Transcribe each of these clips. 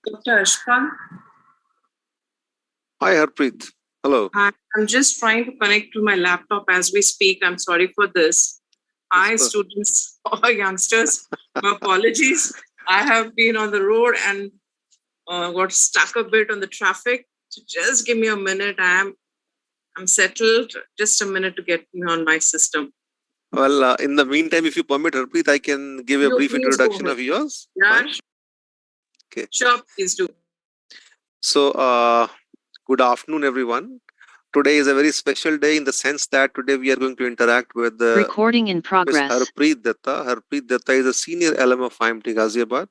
Dr. Ashkan. Hi, Harpreet. Hello. Hi, I'm just trying to connect to my laptop as we speak. I'm sorry for this. Hi, students or youngsters. My apologies. I have been on the road and got stuck a bit on the traffic. So just give me a minute. I'm settled. Just a minute to get me on my system. Well, in the meantime, if you permit, Harpreet, I can give a brief introduction of yours. Yeah. Okay. Sure, please do. So, good afternoon, everyone. Today is a very special day in the sense that today we are going to interact with recording in progress. Ms. Harpreet Datta. Harpreet Datta is a senior alum of IMT Ghaziabad.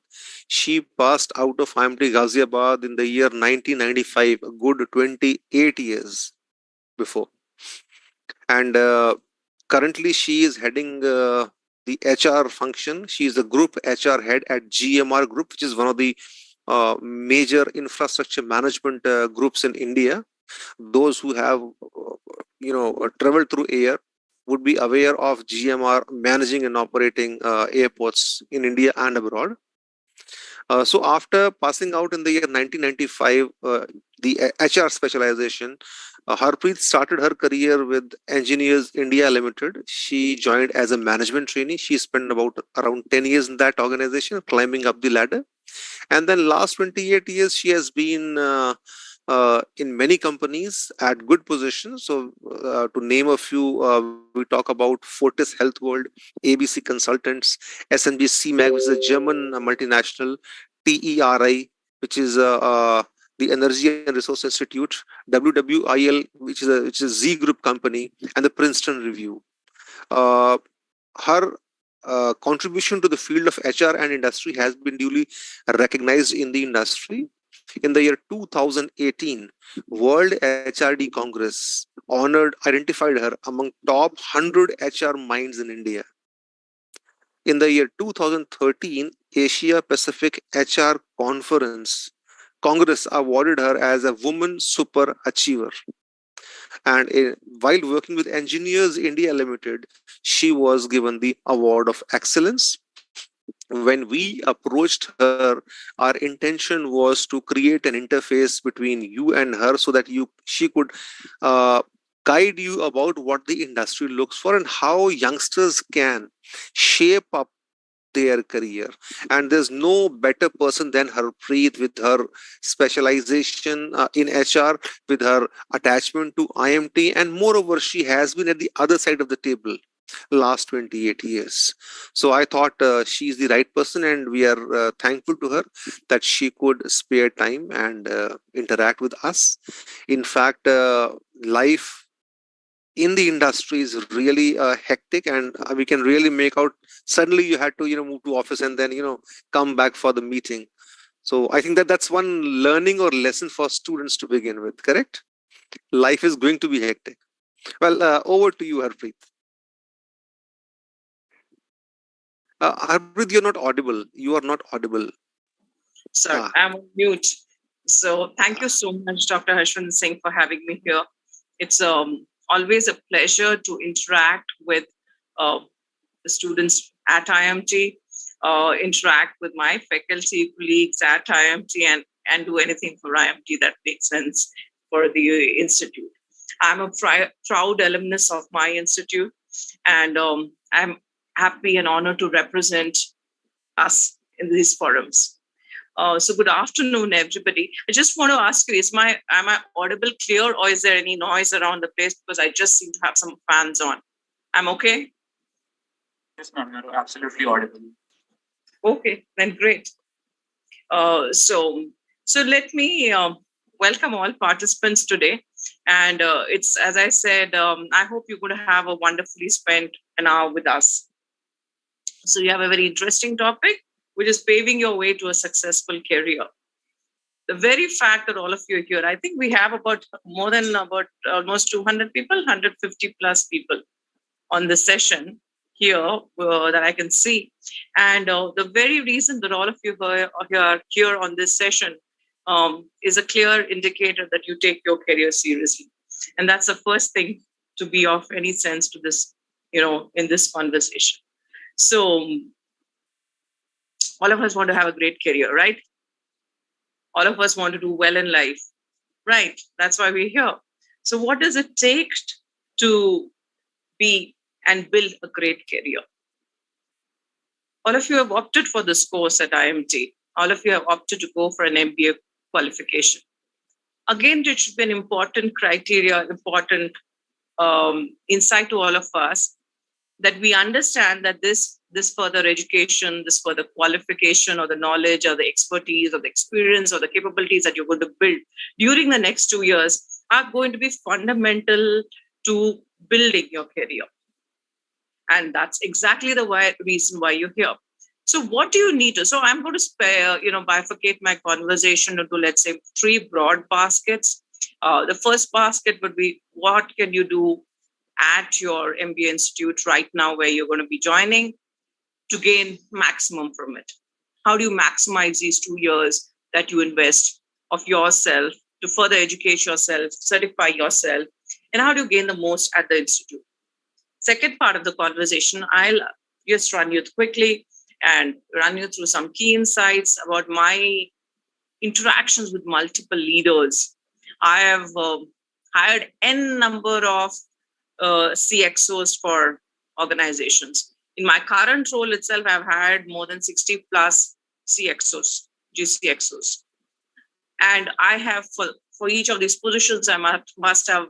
She passed out of IMT Ghaziabad in the year 1995, a good 28 years before. And currently she is heading the HR function. She is the group HR head at GMR Group, which is one of the major infrastructure management groups in India. Those who have traveled through air would be aware of GMR managing and operating airports in India and abroad. So after passing out in the year 1995, the HR specialization, Harpreet started her career with Engineers India Limited. She joined as a management trainee. She spent about around 10 years in that organization, climbing up the ladder. And then last 28 years, she has been in many companies at good positions. So to name a few, we talk about Fortis Health World, ABC Consultants, SNG CMAG, which is a German multinational, TERI, which is the Energy and Resource Institute, WWIL, which is a Z Group company, and the Princeton Review. Her contribution to the field of HR and industry has been duly recognized in the industry. In the year 2018, World HRD Congress identified her among top 100 HR minds in India. In the year 2013, Asia Pacific HR Congress awarded her as a Woman Super Achiever. And while working with Engineers India Limited, she was given the Award of Excellence. When we approached her, our intention was to create an interface between you and her so that she could guide you about what the industry looks for and how youngsters can shape up their career. And there's no better person than Harpreet, with her specialization in HR, with her attachment to IMT, and moreover, she has been at the other side of the table last 28 years. So I thought she's the right person, and we are thankful to her that she could spare time and interact with us. In fact, life in the industry is really hectic, and we can really make out suddenly you had to move to office and then come back for the meeting. So I think that's one learning or lesson for students to begin with. Correct? Life is going to be hectic. Well, over to you, Harpreet. Harpreet, you're not audible. You are not audible. Sorry, I'm on mute. So thank you so much, Dr. Harshwan Singh, for having me here. It's always a pleasure to interact with the students at IMT, interact with my faculty colleagues at IMT, and do anything for IMT that makes sense for the institute. I'm a proud alumnus of my institute, and I'm happy and honored to represent us in these forums. So good afternoon, everybody. I just want to ask you, am I audible clear, or is there any noise around the place? Because I just seem to have some fans on. I'm okay? Yes, ma'am, you're absolutely audible. Okay, then great. So let me welcome all participants today. And it's, as I said, I hope you're going to have a wonderfully spent an hour with us. So you have a very interesting topic, which is paving your way to a successful career. The very fact that all of you are here, I think we have about almost 200 people, 150 plus people on the session here that I can see. And the very reason that all of you are here on this session is a clear indicator that you take your career seriously. And that's the first thing to be of any sense to this, in this conversation. So All of us want to have a great career, right? All of us want to do well in life, right? That's why we're here. So what does it take to be and build a great career? All of you have opted for this course at IMT. All of you have opted to go for an MBA qualification. Again, it should be an important criteria, important insight to all of us, that we understand that this further education, this further qualification, or the knowledge or the expertise or the experience or the capabilities that you're going to build during the next 2 years are going to be fundamental to building your career. And that's exactly the reason why you're here. So what do you need to? So I'm going to bifurcate my conversation into, let's say, 3 broad baskets. The first basket would be, what can you do at your MBA institute right now where you're going to be joining to gain maximum from it? How do you maximize these 2 years that you invest of yourself to further educate yourself, certify yourself, and how do you gain the most at the institute? Second part of the conversation, I'll just run you quickly and run you through some key insights about my interactions with multiple leaders. I have hired N number of CXOs for organizations. In my current role itself, I've hired more than 60 plus CXOs, GCXOs. And I have, for each of these positions, I must have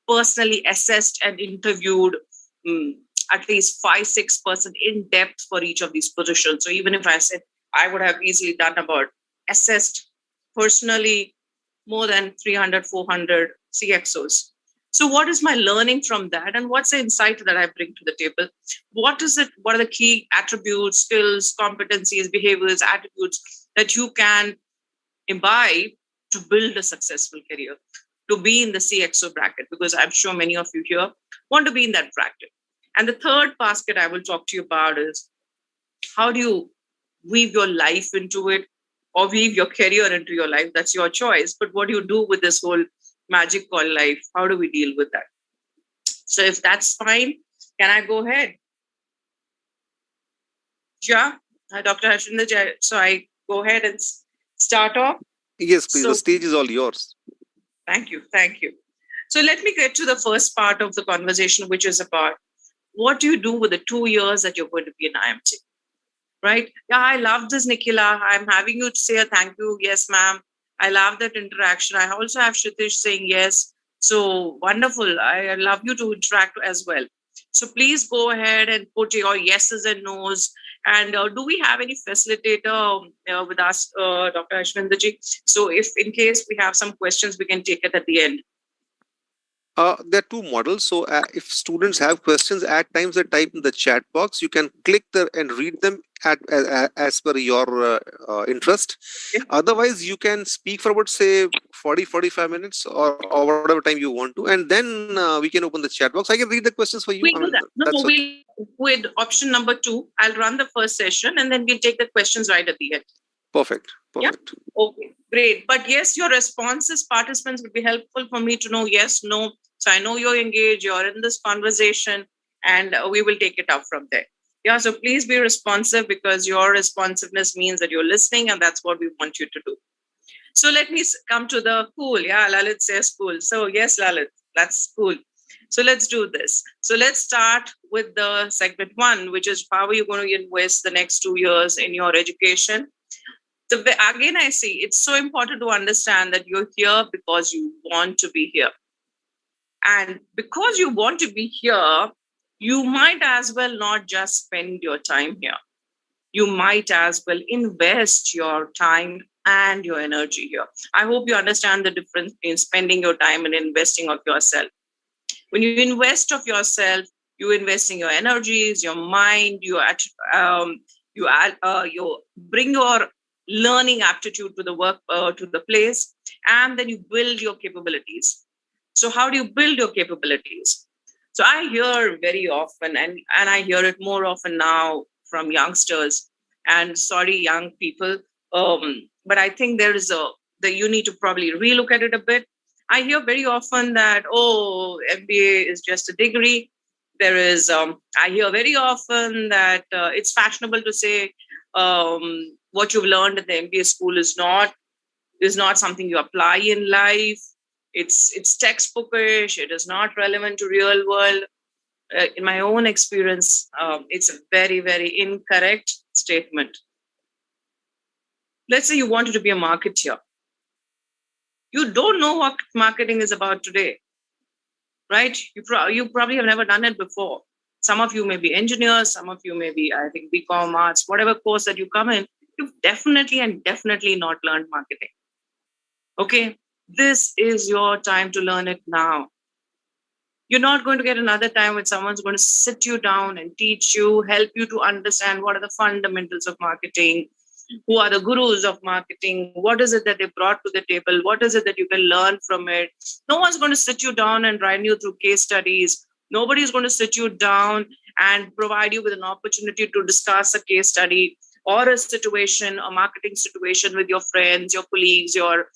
personally assessed and interviewed at least 5-6% in depth for each of these positions. So even if I said I would have easily done about assessed personally more than 300-400 CXOs. So what is my learning from that? And what's the insight that I bring to the table? What is it? What are the key attributes, skills, competencies, behaviors, attitudes that you can imbibe to build a successful career, to be in the CXO bracket? Because I'm sure many of you here want to be in that bracket. And the third basket I will talk to you about is, how do you weave your life into it, or weave your career into your life? That's your choice. But what do you do with this whole magic called life? How do we deal with that? So if that's fine, can I go ahead? Yeah, Dr. Harshindra, so I go ahead and start off? Yes, please. The stage is all yours. Thank you. Thank you. So let me get to the first part of the conversation, which is about, what do you do with the 2 years that you're going to be in IMT? Right? Yeah, I love this, Nikhila. I'm having you say a thank you. Yes, ma'am. I love that interaction. I also have Shitish saying yes. So wonderful. I love you to interact as well. So please go ahead and put your yeses and nos. And do we have any facilitator with us, Dr. Ashwinderji? So if in case we have some questions, we can take it at the end. There are 2 models. So if students have questions, at times they type in the chat box. You can click and read them as per your interest. Yeah. Otherwise, you can speak for about, say, 40-45 minutes or whatever time you want to. And then we can open the chat box. I can read the questions for you. We do that. Okay. With option number 2, I'll run the first session and then we'll take the questions right at the end. Perfect. Yeah? Okay, great. But yes, your responses, participants, would be helpful for me to know yes, no. So I know you're engaged, you're in this conversation, and we will take it up from there. Yeah, so please be responsive, because your responsiveness means that you're listening, and that's what we want you to do. So let me come to the cool. Yeah, Lalit says cool. So yes, Lalit, that's cool. So let's do this. So let's start with the segment 1, which is, how are you going to invest the next 2 years in your education? So again, I see it's so important to understand that you're here because you want to be here. And because you want to be here, you might as well not just spend your time here. You might as well invest your time and your energy here. I hope you understand the difference between spending your time and investing of yourself. When you invest of yourself, you invest in your energies, your mind, you bring your learning aptitude to the work, to the place, and then you build your capabilities. So how do you build your capabilities? So I hear very often, and I hear it more often now from youngsters, and sorry, young people, but I think there is you need to probably relook at it a bit. I hear very often that, oh, MBA is just a degree. There is, I hear very often that it's fashionable to say, What you've learned in the MBA school is not something you apply in life. It's textbookish. It is not relevant to real world. In my own experience, it's a very, very incorrect statement. Let's say you wanted to be a marketeer. You don't know what marketing is about today, right? You probably have never done it before. Some of you may be engineers, some of you may be, I think, BCom arts, whatever course that you come in, you've definitely not learned marketing. Okay, this is your time to learn it now. You're not going to get another time when someone's going to sit you down and teach you, help you to understand what are the fundamentals of marketing, who are the gurus of marketing, what is it that they brought to the table, what is it that you can learn from it. No one's going to sit you down and run you through case studies. Nobody's going to sit you down and provide you with an opportunity to discuss a case study or a situation, a marketing situation with your friends, your colleagues, your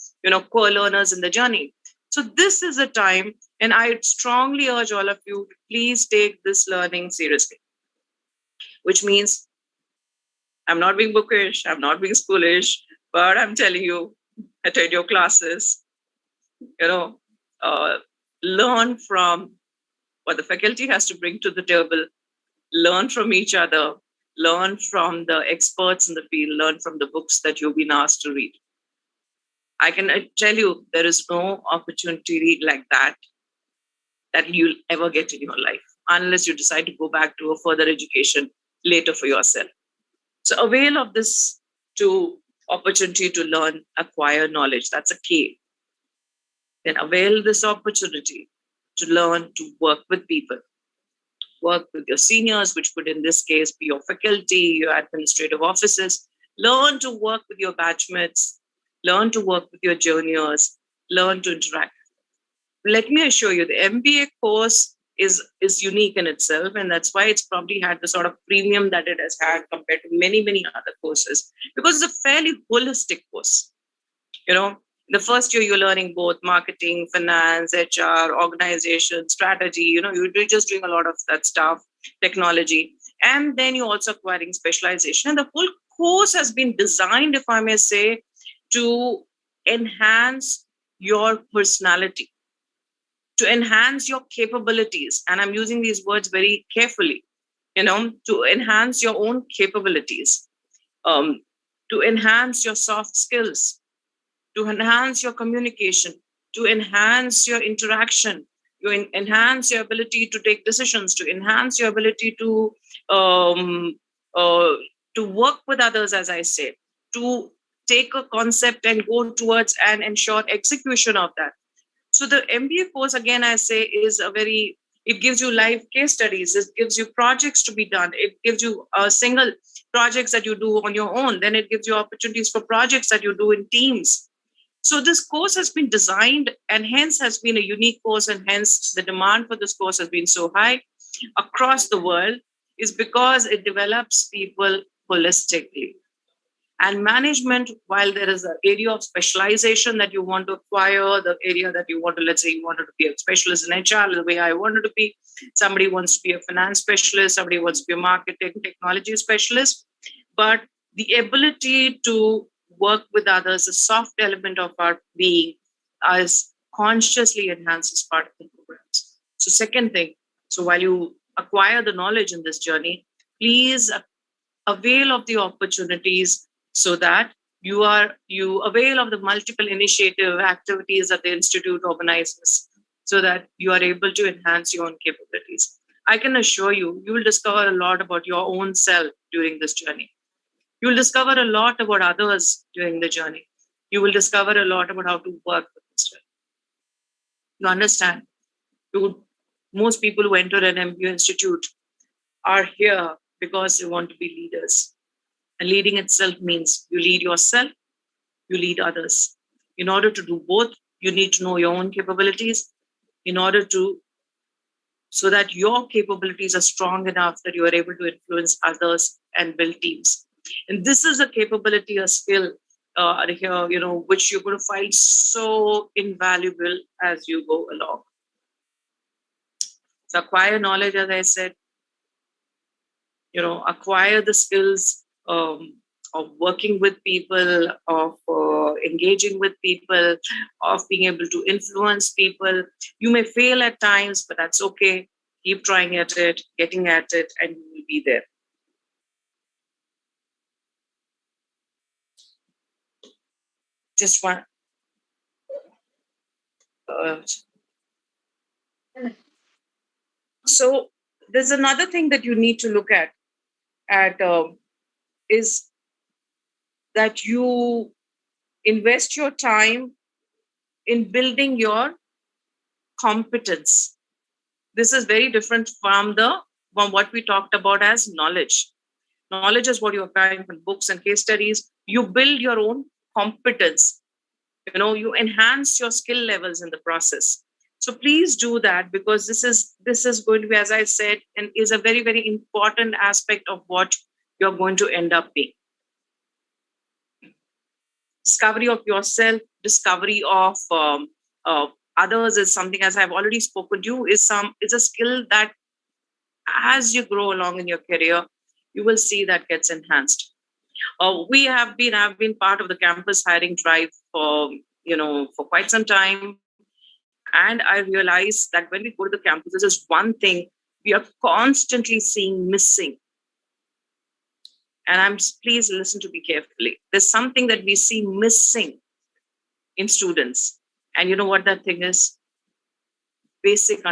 co-learners in the journey. So this is a time, and I strongly urge all of you to please take this learning seriously, which means I'm not being bookish, I'm not being schoolish, but I'm telling you, attend your classes, learn from what the faculty has to bring to the table, learn from each other, learn from the experts in the field, learn from the books that you've been asked to read. I can tell you there is no opportunity like that you'll ever get in your life, unless you decide to go back to a further education later for yourself. So avail of this opportunity to learn, acquire knowledge. That's a key. Then avail this opportunity to learn to work with people. Work with your seniors, which could in this case be your faculty, your administrative offices. Learn to work with your batchmates. Learn to work with your juniors. Learn to interact. Let me assure you, the MBA course is unique in itself, and that's why it's probably had the sort of premium that it has had compared to many, many other courses, because it's a fairly holistic course. The first year you're learning both marketing, finance, HR, organization, strategy, you're just doing a lot of that stuff, technology. And then you're also acquiring specialization. And the whole course has been designed, if I may say, to enhance your personality, to enhance your capabilities. And I'm using these words very carefully, to enhance your own capabilities, to enhance your soft skills, to enhance your communication, to enhance your interaction, to enhance your ability to take decisions, to enhance your ability to work with others, as I say, to take a concept and go towards and ensure execution of that. So the MBA course, again, I say, is it gives you live case studies. It gives you projects to be done. It gives you single projects that you do on your own. Then it gives you opportunities for projects that you do in teams. So this course has been designed and hence has been a unique course, and hence the demand for this course has been so high across the world, is because it develops people holistically. And management, while there is an area of specialization that you want to acquire, the area that you want to, let's say you wanted to be a specialist in HR, the way I wanted to be, somebody wants to be a finance specialist, somebody wants to be a marketing technology specialist, but the ability to work with others, a soft element of our being, is consciously enhanced as part of the programs. So second thing, so while you acquire the knowledge in this journey, please avail of the opportunities so that you avail of the multiple initiative activities that the Institute organizes so that you are able to enhance your own capabilities. I can assure you, you will discover a lot about your own self during this journey. You will discover a lot about others during the journey. You will discover a lot about how to work with this journey. You understand? Most people who enter an MBA institute are here because they want to be leaders. And leading itself means you lead yourself, you lead others. In order to do both, you need to know your own capabilities so that your capabilities are strong enough that you are able to influence others and build teams. And this is a capability, a skill here, which you're going to find so invaluable as you go along. So acquire knowledge, as I said, acquire the skills, of working with people, of engaging with people, of being able to influence people. You may fail at times, but that's okay. Keep trying at it, getting at it, and you will be there. Just one. So there's another thing that you need to look at is that you invest your time in building your competence. This is very different from what we talked about as knowledge. Knowledge is what you're applying from books and case studies. You build your own competence. You enhance your skill levels in the process. So please do that, because this is going to be, as I said, and is a very, very important aspect of what you're going to end up being. Discovery of yourself, discovery of others is something, as I've already spoken to you, is a skill that as you grow along in your career, you will see that gets enhanced. I've been part of the campus hiring drive for quite some time. And I realized that when we go to the campus, there's one thing we are constantly seeing missing. And please listen to me carefully. There's something that we see missing in students. And you know what that thing is? Basic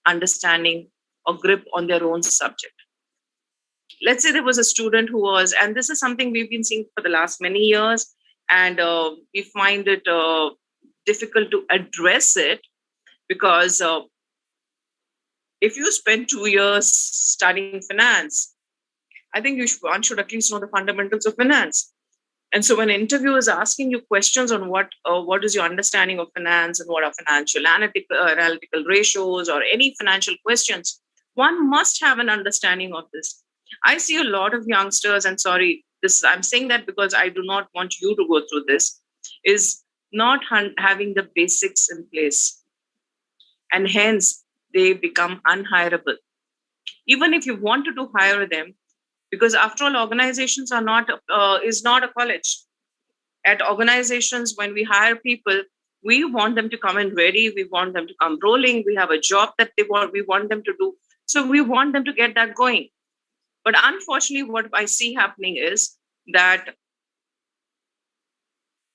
understanding or grip on their own subject. Let's say there was a student who was, and this is something we've been seeing for the last many years, and we find it difficult to address it, because if you spend 2 years studying finance, I think one should at least know the fundamentals of finance. And so when an interviewer is asking you questions on what is your understanding of finance and what are financial analytical ratios or any financial questions, one must have an understanding of this. I see a lot of youngsters, and sorry, I'm saying that because I do not want you to go through this, is not having the basics in place. And hence, they become unhireable. Even if you wanted to hire them, because after all, organizations is not a college. At organizations, when we hire people, we want them to come in ready. We want them to come rolling. We have a job that we want them to do. So we want them to get that going. But unfortunately, what I see happening is that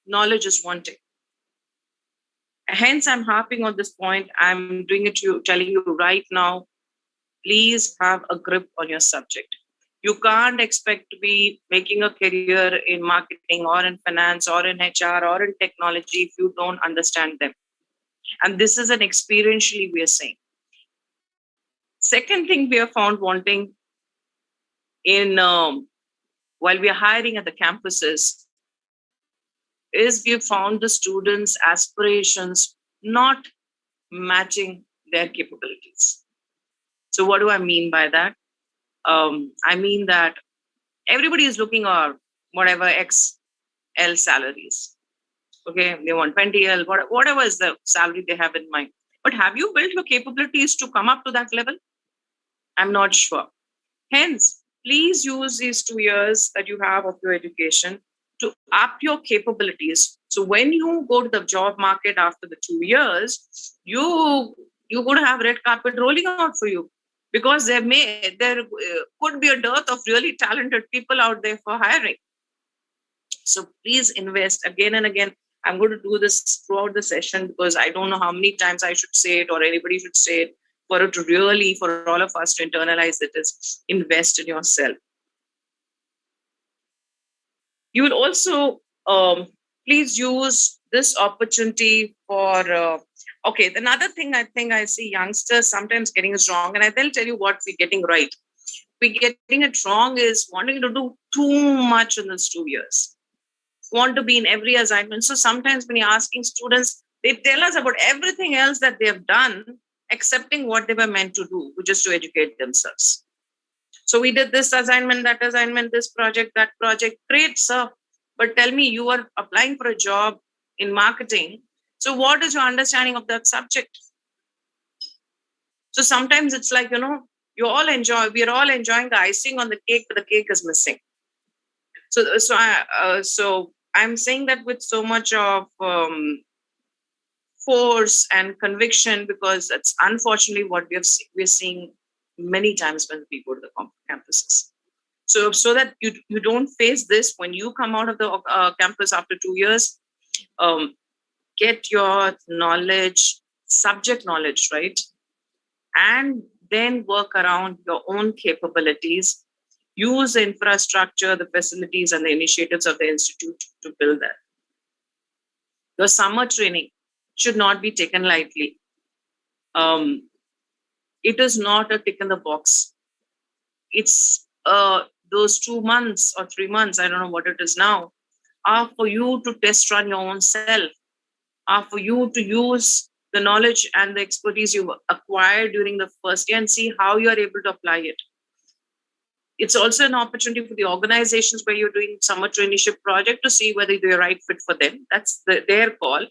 knowledge is wanting. Hence, I'm harping on this point. I'm doing it telling you right now, please have a grip on your subject. You can't expect to be making a career in marketing or in finance or in HR or in technology if you don't understand them. And this is an experientially we are saying. Second thing we have found wanting while we are hiring at the campuses is we have found the students' aspirations not matching their capabilities. So what do I mean by that? I mean that everybody is looking at whatever XL salaries. Okay, they want 20L, whatever is the salary they have in mind. But have you built your capabilities to come up to that level? I'm not sure. Hence, please use these 2 years that you have of your education to up your capabilities. So when you go to the job market after the 2 years, you're going to have red carpet rolling out for you, because there could be a dearth of really talented people out there for hiring. So please invest again and again. I'm going to do this throughout the session because I don't know how many times I should say it or anybody should say it for all of us to internalize it, is invest in yourself. You will also please use this opportunity for another thing I think I see youngsters sometimes getting is wrong, and I will tell you what we're getting right. We're getting it wrong is wanting to do too much in these 2 years. Want to be in every assignment. So sometimes when you're asking students, they tell us about everything else that they have done, excepting what they were meant to do, which is to educate themselves. So we did this assignment, that assignment, this project, that project. Great, sir. But tell me, you are applying for a job in marketing. So what is your understanding of that subject? So sometimes it's like, we are all enjoying the icing on the cake, but the cake is missing. So I'm saying that with so much of force and conviction, because that's unfortunately what we're seeing many times when we go to the campuses. So that you don't face this when you come out of the campus after 2 years. Um, get your knowledge, subject knowledge, right? And then work around your own capabilities. Use the infrastructure, the facilities, and the initiatives of the institute to build that. Your summer training should not be taken lightly. It is not a tick in the box. It's those 2 months or 3 months, I don't know what it is now, are for you to test run your own self, are for you to use the knowledge and the expertise you've acquired during the first year and see how you're able to apply it. It's also an opportunity for the organizations where you're doing summer traineeship project to see whether you're the right fit for them. That's their call.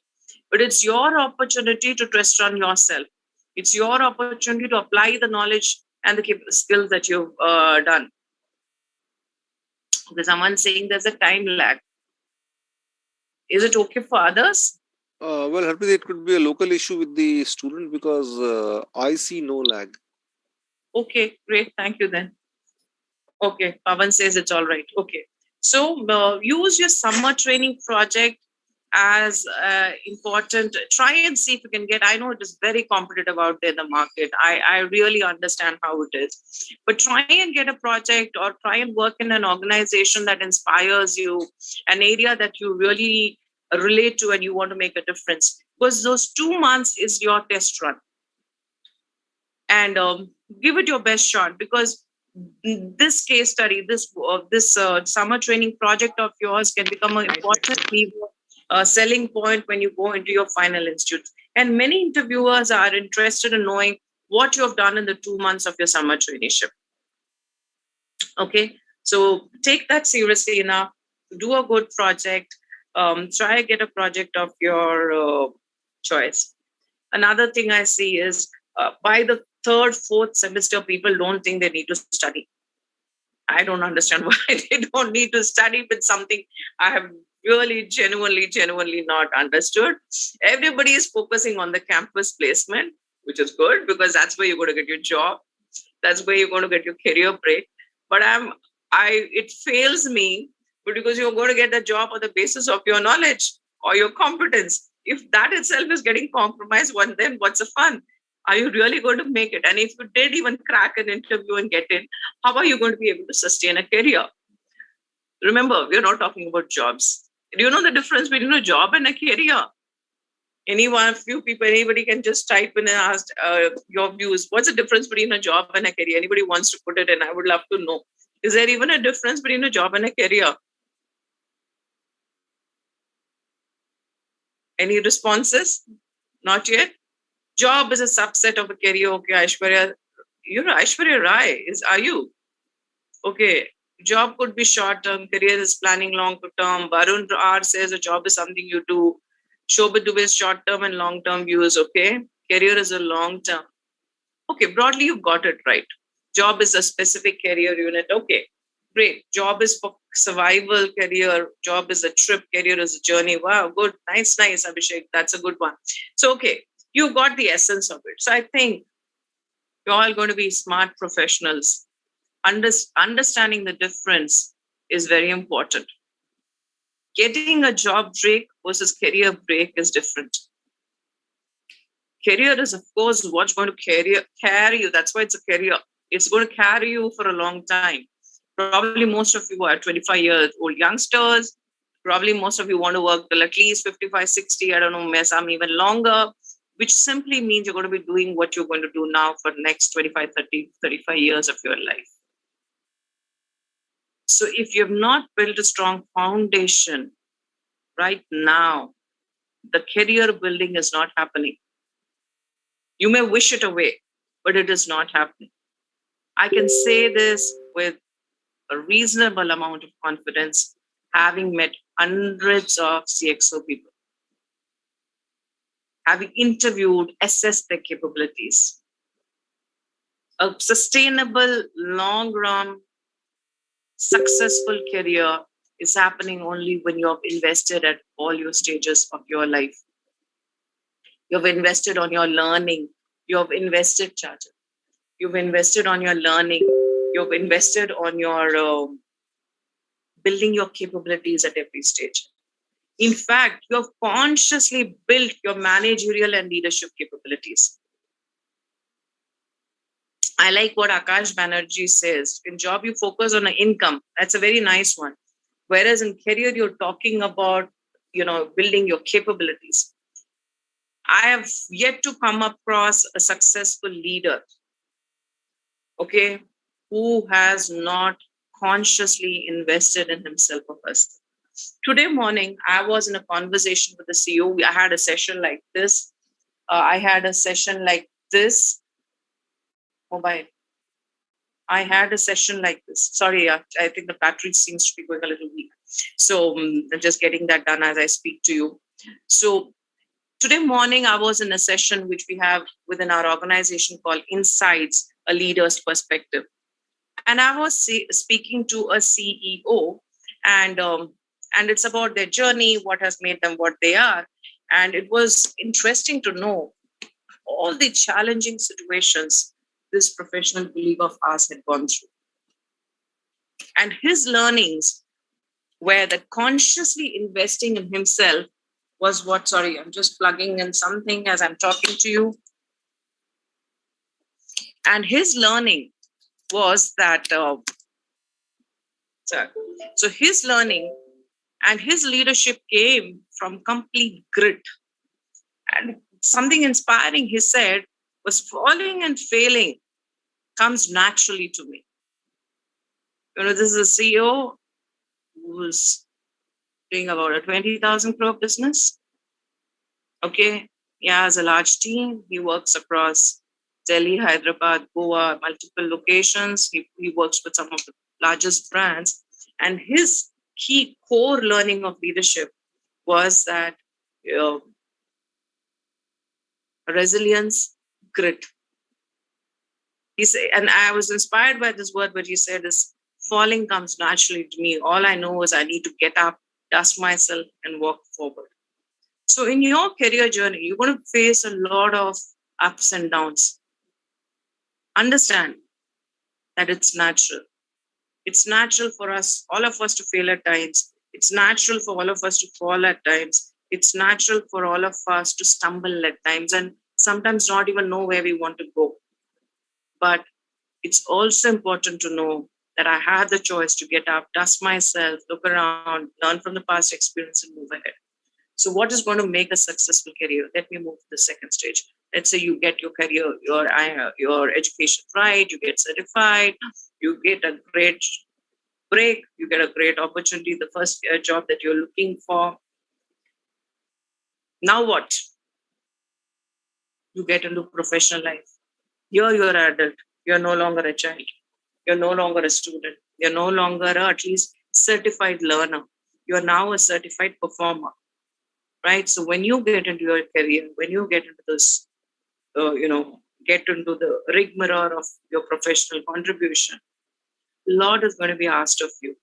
But it's your opportunity to test run yourself. It's your opportunity to apply the knowledge and the skills that you've done. There's someone saying there's a time lag. Is it okay for others? Well, Harpreet, it could be a local issue with the student because I see no lag. Okay, great. Thank you then. Okay, Pavan says it's all right. Okay. So use your summer training project as important. Try and see if you can get, I know it is very competitive out there in the market. I really understand how it is. But try and get a project or try and work in an organization that inspires you, an area that you really relate to and you want to make a difference. Because those 2 months is your test run. And give it your best shot, because this case study, this summer training project of yours can become an important selling point when you go into your final institute. And many interviewers are interested in knowing what you have done in the 2 months of your summer traineeship. Okay, so take that seriously enough. Do a good project. Try and get a project of your choice. Another thing I see is by the third, fourth semester, people don't think they need to study. I don't understand why they don't need to study, but something I have really genuinely not understood. Everybody is focusing on the campus placement, which is good because that's where you're going to get your job. That's where you're going to get your career break. But it fails me because you're going to get the job on the basis of your knowledge or your competence. If that itself is getting compromised, then what's the fun? Are you really going to make it? And if you did even crack an interview and get in, how are you going to be able to sustain a career? Remember, we're not talking about jobs. Do you know the difference between a job and a career? Anybody can just type in and ask your views. What's the difference between a job and a career? Anybody wants to put it in? I would love to know. Is there even a difference between a job and a career? Any responses? Not yet? Job is a subset of a career. Okay, Aishwarya, Aishwarya Rai are you? Okay, job could be short term, career is planning long term. Varun R says a job is something you do. Shobha Dubey is short term and long term views. Okay, career is a long term. Okay, broadly you've got it right. Job is a specific career unit. Okay, great. Job is for survival, career. Job is a trip, career is a journey. Wow, good. Nice, Abhishek. That's a good one. So, okay, you got the essence of it. So I think you're all going to be smart professionals. Understanding the difference is very important. Getting a job break versus career break is different. Career is, of course, what's going to carry you. That's why it's a career. It's going to carry you for a long time. Probably most of you are 25-year-old youngsters. Probably most of you want to work till at least 55, 60. I don't know, some even longer, which simply means you're going to be doing what you're going to do now for the next 25, 30, 35 years of your life. So if you have not built a strong foundation right now, the career building is not happening. You may wish it away, but it is not happening. I can say this with a reasonable amount of confidence, having met hundreds of CXO people, having interviewed, assessed their capabilities. A sustainable, long-run, successful career is happening only when you have invested at all your stages of your life. You have invested on your learning. You have invested, Chacha. You've invested on your learning. You've invested on your building your capabilities at every stage. In fact, you have consciously built your managerial and leadership capabilities. I like what Akash Banerjee says. In job, you focus on an income. That's a very nice one. Whereas in career, you're talking about, building your capabilities. I have yet to come across a successful leader, okay, who has not consciously invested in himself or herself. Today morning, I was in a conversation with the CEO. I had a session like this. I had a session like this. Mobile. I had a session like this. Sorry, I think the battery seems to be going a little weak. So I'm just getting that done as I speak to you. So today morning, I was in a session which we have within our organization called Insights, a Leader's Perspective. And I was speaking to a CEO, and it's about their journey, what has made them what they are. And it was interesting to know all the challenging situations this professional colleague of ours had gone through. And his learnings were that consciously investing in himself was what, sorry, I'm just plugging in something as I'm talking to you. And his learning was that, so his learning and his leadership came from complete grit. And something inspiring, he said, was falling and failing comes naturally to me. This is a CEO who's doing about a 20,000 crore business. Okay. He has a large team. He works across Delhi, Hyderabad, Goa, multiple locations. He works with some of the largest brands. And his key core learning of leadership was that resilience, grit. He said, and I was inspired by this word, but he said is falling comes naturally to me. All I know is I need to get up, dust myself, and walk forward. So in your career journey, you're going to face a lot of ups and downs. Understand that it's natural. It's natural for us, all of us, to fail at times. It's natural for all of us to fall at times. It's natural for all of us to stumble at times and sometimes not even know where we want to go. But it's also important to know that I had the choice to get up, dust myself, look around, learn from the past experience, and move ahead. So what is going to make a successful career? Let me move to the second stage. Let's say you get your career, your education right, you get certified, you get a great break, you get a great opportunity, the first job that you're looking for. Now what? You get into professional life. Here you're an adult. You're no longer a child. You're no longer a student. You're no longer at least certified learner. You're now a certified performer, right? So when you get into your career, when you get into this, get into the rigmarole of your professional contribution, a lot is going to be asked of you.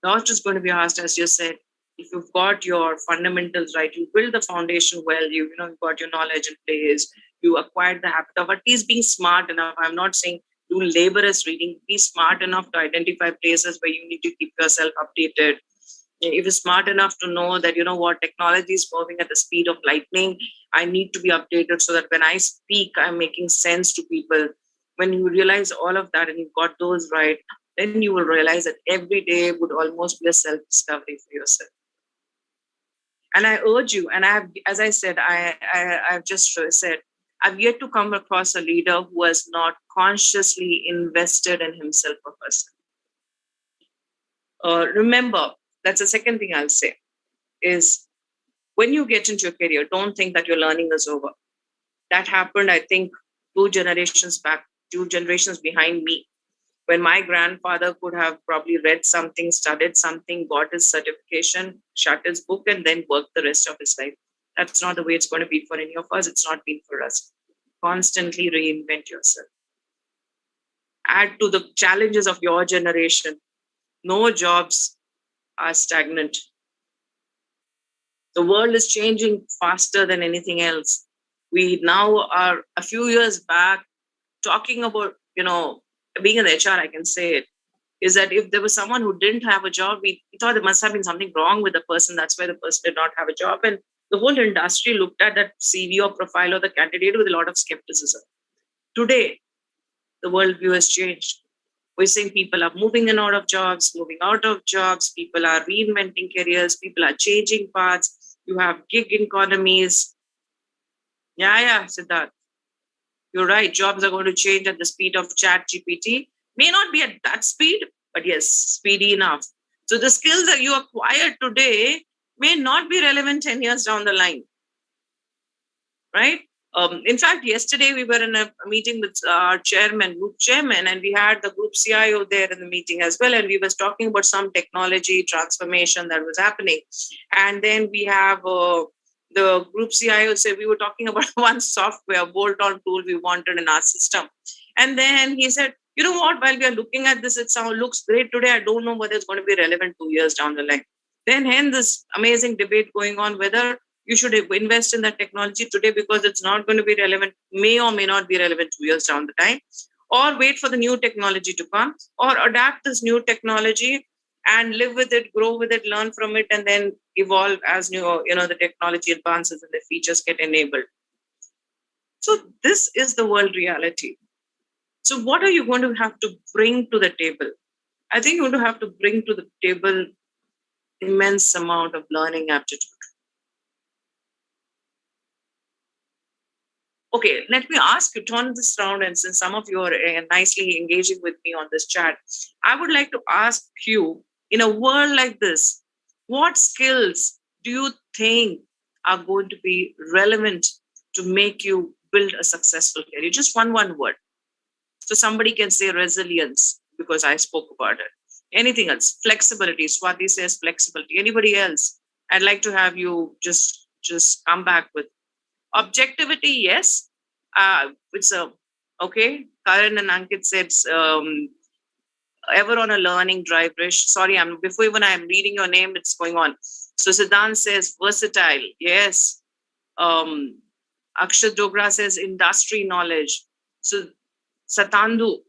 A lot is going to be asked, as you said, if you've got your fundamentals right, you build the foundation well, you've got your knowledge in place, you acquired the habit of at least being smart enough. I'm not saying do laborious reading, be smart enough to identify places where you need to keep yourself updated. If you're smart enough to know that, technology is moving at the speed of lightning, I need to be updated so that when I speak, I'm making sense to people. When you realize all of that and you've got those right, then you will realize that every day would almost be a self-discovery for yourself. And I urge you, and as I said, I've just said, I've yet to come across a leader who has not consciously invested in himself or herself. Remember, that's the second thing I'll say, is when you get into your career, don't think that your learning is over. That happened, I think, 2 generations back, 2 generations behind me, when my grandfather could have probably read something, studied something, got his certification, shut his book, and then worked the rest of his life. That's not the way it's going to be for any of us. It's not been for us. Constantly reinvent yourself. Add to the challenges of your generation. No jobs are stagnant. The world is changing faster than anything else. We now are a few years back talking about, being an HR, I can say it, is that if there was someone who didn't have a job, we thought there must have been something wrong with the person. That's why the person did not have a job. And the whole industry looked at that CV or profile or the candidate with a lot of skepticism. Today, the worldview has changed. We're saying people are moving in out of jobs, moving out of jobs, people are reinventing careers, people are changing paths. You have gig economies. Yeah, Siddharth. You're right. Jobs are going to change at the speed of Chat GPT. May not be at that speed, but yes, speedy enough. So the skills that you acquire today may not be relevant 10 years down the line, right? In fact, yesterday we were in a meeting with our group chairman, and we had the group CIO there in the meeting as well. And we was talking about some technology transformation that was happening. And then we have the group CIO said we were talking about one software bolt-on tool we wanted in our system. And then he said, you know what, while we are looking at this, it looks great today. I don't know whether it's going to be relevant 2 years down the line. Then hence this amazing debate going on whether you should invest in that technology today because it's not going to be relevant, may or may not be relevant 2 years down the time, or wait for the new technology to come, or adapt this new technology and live with it, grow with it, learn from it, and then evolve as the technology advances and the features get enabled. So this is the world reality. So what are you going to have to bring to the table? I think you're going to have to bring to the table immense amount of learning aptitude. Okay, let me ask you, turn this around, and since some of you are nicely engaging with me on this chat, I would like to ask you, in a world like this, what skills do you think are going to be relevant to make you build a successful career? Just one word. So somebody can say resilience, because I spoke about it. Anything else? Flexibility. Swati says flexibility. Anybody else? I'd like to have you just come back with objectivity. Yes. It's okay. Karan and Ankit said ever on a learning drive. Rish, sorry, before even I'm reading your name, it's going on. So Siddhant says versatile. Yes. Akshat Dogra says industry knowledge. So Satant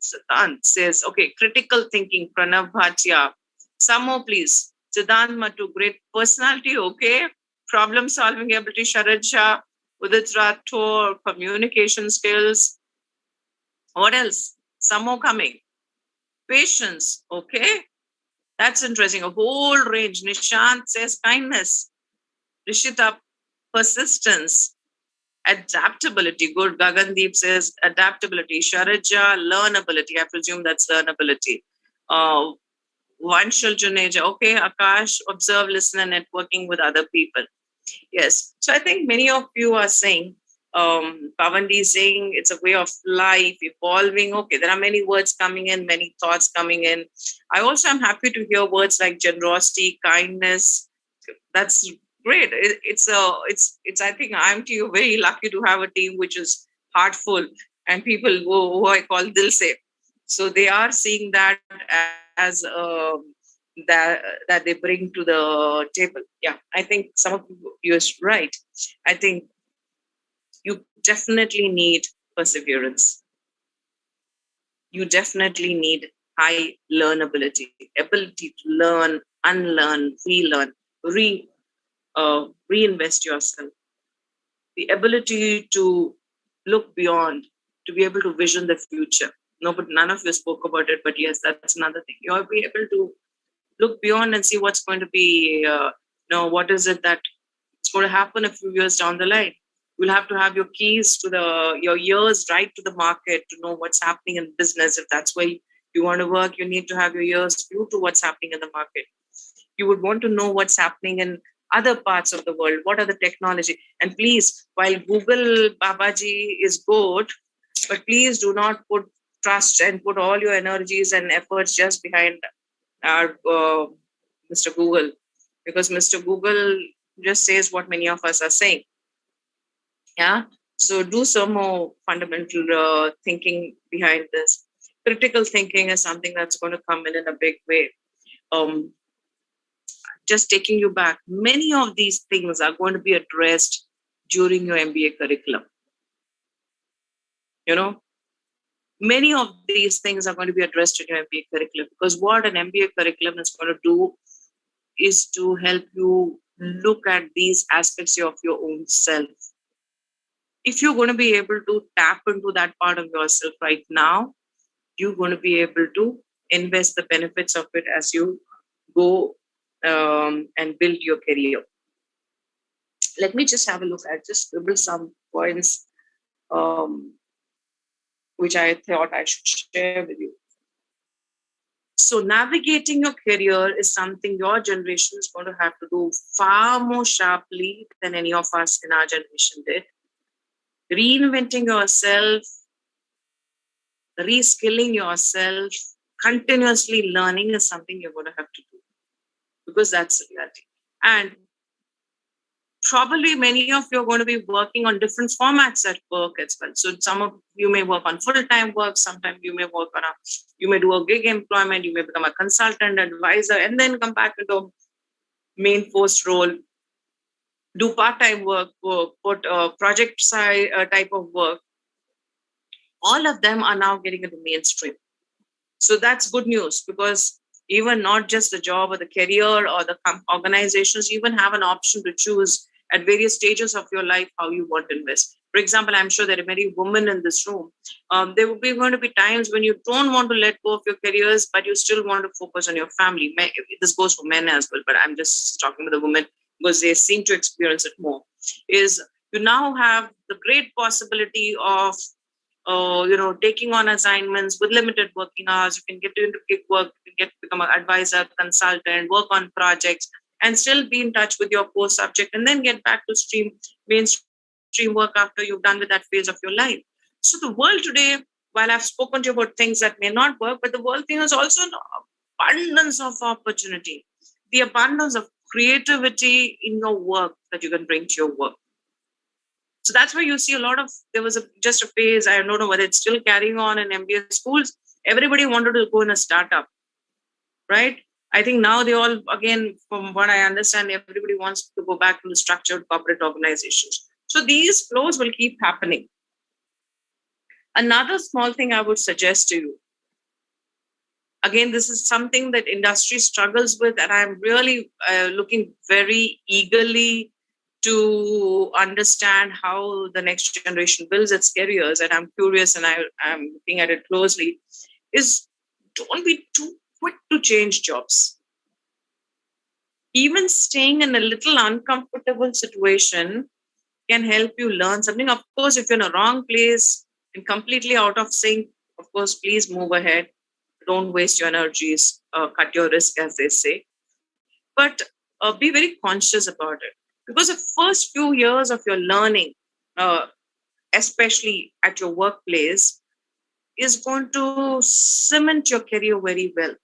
says, okay, critical thinking, Pranav Bhatia. Some more, please. Siddhant Matu, great personality, okay. Problem solving ability, Sharad Shah. Udit Rathore, communication skills. What else? Some more coming. Patience, okay. That's interesting. A whole range. Nishant says kindness. Rishita, persistence. Adaptability. Good. Gagandeep says adaptability. Sharaja, learnability. I presume that's learnability. Vanshul Juneja. Okay. Akash, observe, listen, and networking with other people. Yes. So I think many of you are saying, Pavandi is saying it's a way of life, evolving. Okay. There are many words coming in, many thoughts coming in. I also am happy to hear words like generosity, kindness. That's great. It's I think I'm very lucky to have a team which is heartful and people who I call Dilse. So they are seeing that as that they bring to the table. Yeah, I think some of you are right. I think you definitely need perseverance. You definitely need high learnability, ability to learn, unlearn, relearn, reinvest yourself, the ability to look beyond, to be able to vision the future. No, but none of you spoke about it, but yes, that's another thing. You'll be able to look beyond and see what's going to be, what is it that it's going to happen a few years down the line. You'll have to have your keys to your ears right to the market to know what's happening in business. If that's where you want to work, you need to have your ears glued to what's happening in the market. You would want to know what's happening in other parts of the world. What are the technology? And please, while Google Babaji is good, but please do not put trust and put all your energies and efforts just behind our Mr. Google, because Mr. Google just says what many of us are saying. Yeah. So do some more fundamental thinking behind this. Critical thinking is something that's going to come in a big way. just taking you back, many of these things are going to be addressed during your MBA curriculum. You know, many of these things are going to be addressed in your MBA curriculum, because what an MBA curriculum is going to do is to help you look at these aspects of your own self. If you're going to be able to tap into that part of yourself right now, you're going to be able to invest the benefits of it as you go and build your career. Let me just have a look. I just scribbled some points which I thought I should share with you. So navigating your career is something your generation is going to have to do far more sharply than any of us in our generation did. Reinventing yourself, reskilling yourself, continuously learning is something you're going to have to do, because that's the reality. And probably many of you are going to be working on different formats at work as well. So some of you may work on full-time work, sometimes you may work on you may do a gig employment, you may become a consultant, advisor, and then come back into main post role, do part-time work, put project side type of work. All of them are now getting into mainstream. So that's good news, because even not just the job or the career or the organizations, you even have an option to choose at various stages of your life how you want to invest. For example, I'm sure there are many women in this room. There will be going to be times when you don't want to let go of your careers, but you still want to focus on your family. This goes for men as well, but I'm just talking with the women because they seem to experience it more. Is you now have the great possibility of taking on assignments with limited working hours. You can get into gig work, you can become an advisor, consultant, work on projects, and still be in touch with your core subject, and then get back to mainstream work after you've done with that phase of your life. So the world today, while I've spoken to you about things that may not work, but the world thing is also an abundance of opportunity, the abundance of creativity in your work that you can bring to your work. So that's where you see a lot of, there was just a phase, I don't know whether it's still carrying on in MBA schools. Everybody wanted to go in a startup, right? I think now they all, again, from what I understand, everybody wants to go back to the structured corporate organizations. So these flows will keep happening. Another small thing I would suggest to you, again, this is something that industry struggles with, and I'm really looking very eagerly to understand how the next generation builds its careers, and I'm curious and I'm looking at it closely, is don't be too quick to change jobs. Even staying in a little uncomfortable situation can help you learn something. Of course, if you're in a wrong place and completely out of sync, of course, please move ahead. Don't waste your energies, cut your risk, as they say. But be very conscious about it. Because the first few years of your learning, especially at your workplace, is going to cement your career very well.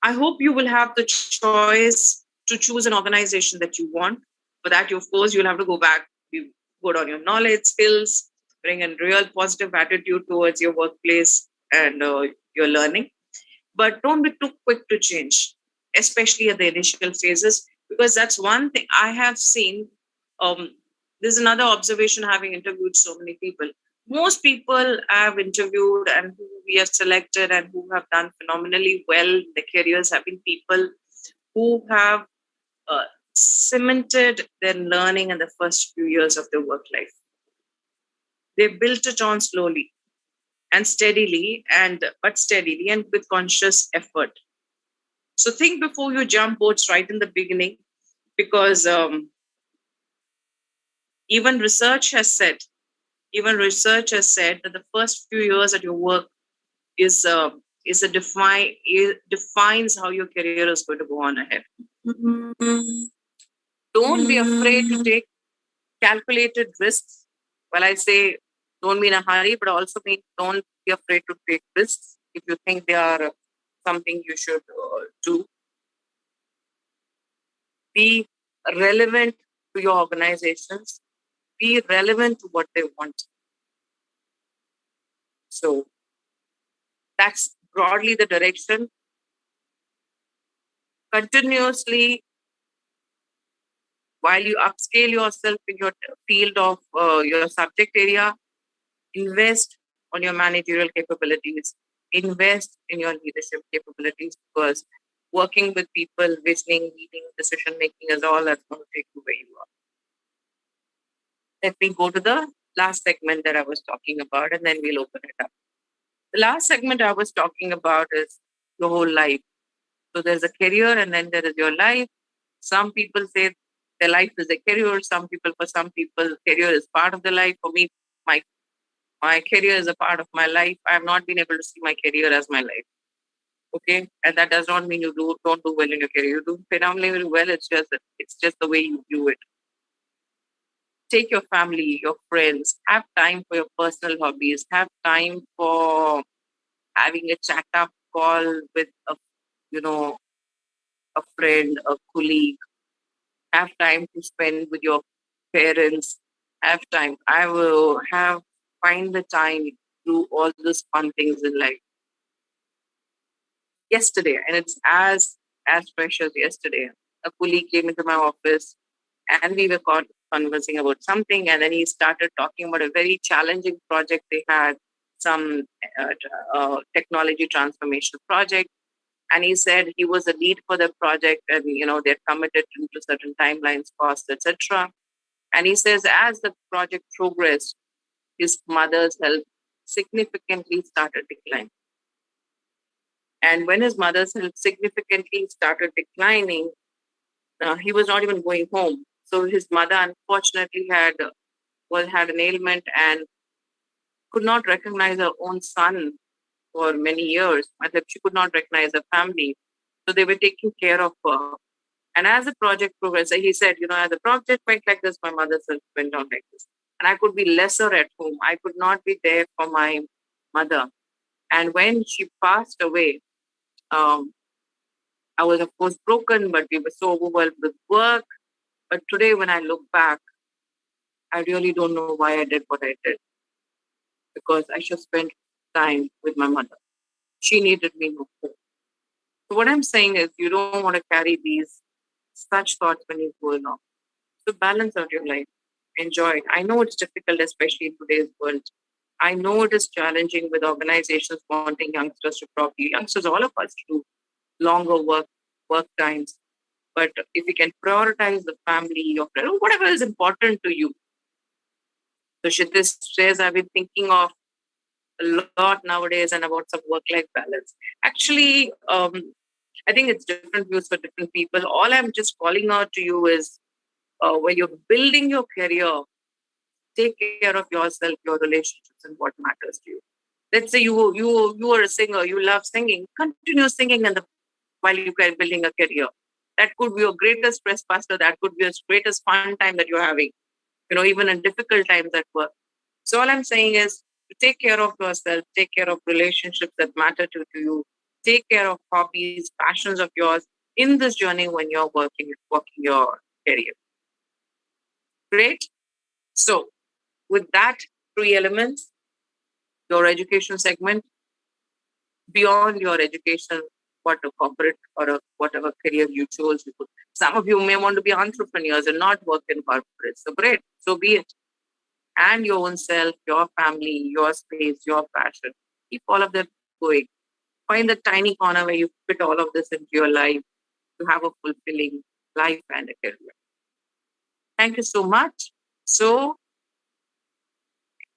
I hope you will have the choice to choose an organization that you want. For that, of course, you'll have to go back, be good on your knowledge, skills, bring a real positive attitude towards your workplace and your learning. But don't be too quick to change, especially at the initial phases, because that's one thing I have seen. There's another observation having interviewed so many people. Most people I've interviewed and who we have selected and who have done phenomenally well in their careers have been people who have cemented their learning in the first few years of their work life. They built it on slowly and steadily, but steadily and with conscious effort. So think before you jump boats right in the beginning, because even research has said that the first few years at your work is defines how your career is going to go on ahead. Don't be afraid to take calculated risks. Well, I say don't be in a hurry, but also mean don't be afraid to take risks if you think they are something you should do. Be relevant to your organizations. Be relevant to what they want. So that's broadly the direction. continuously, while you upscale yourself in your field of your subject area, invest on your managerial capabilities, invest in your leadership capabilities, because working with people, listening, leading, decision making is all that's going to take you where you are. Let me go to the last segment that I was talking about, and then we'll open it up. The last segment I was talking about is your whole life. So there's a career, and then there is your life. Some people say their life is a career. For some people, career is part of the life. For me, my my career is a part of my life. I have not been able to see my career as my life. Okay, and that does not mean you don't do well in your career. You do phenomenally well. It's just the way you view it. Take your family, your friends. Have time for your personal hobbies. Have time for having a chat up call with you know a friend, a colleague. Have time to spend with your parents. Have time. I will have find the time to do all those fun things in life. Yesterday, and it's as fresh as yesterday, a colleague came into my office and we were conversing about something, and then he started talking about a very challenging project they had, some technology transformation project. And he said he was a lead for the project, and they're committed to certain timelines, costs, etc. And he says as the project progressed, his mother's health significantly started declining. And when his mother's health significantly started declining, he was not even going home. So his mother unfortunately had an ailment and could not recognize her own son for many years. She could not recognize her family. So they were taking care of her. And as the project progressed, he said, as the project went like this, my mother's health went on like this. And I could be lesser at home. I could not be there for my mother. And when she passed away, I was, of course, broken, but we were so overwhelmed with work. But today, when I look back, I really don't know why I did what I did, because I should spend time with my mother. She needed me more. So what I'm saying is, you don't want to carry these such thoughts when you go along. So balance out your life. Enjoy it. I know it's difficult, especially in today's world. I know it is challenging with organizations wanting youngsters to probably, youngsters, all of us, to do longer work times. But if you can prioritize the family, your friend, whatever is important to you. So Kshitij says, I've been thinking of a lot nowadays and about some work-life balance. Actually, I think it's different views for different people. All I'm just calling out to you is when you're building your career, take care of yourself, your relationships, and what matters to you. Let's say you are a singer, you love singing, continue singing while you are building a career. That could be your greatest stress buster. That could be your greatest fun time that you're having. Even in difficult times at work. So all I'm saying is to take care of yourself, take care of relationships that matter to you, take care of hobbies, passions of yours in this journey when you're working your career. Great. So with that, 3 elements, your education segment, beyond your education, what a corporate or whatever career you chose. Some of you may want to be entrepreneurs and not work in corporate. So great. So be it. And your own self, your family, your space, your passion. Keep all of that going. Find the tiny corner where you fit all of this into your life to have a fulfilling life and a career. Thank you so much. So,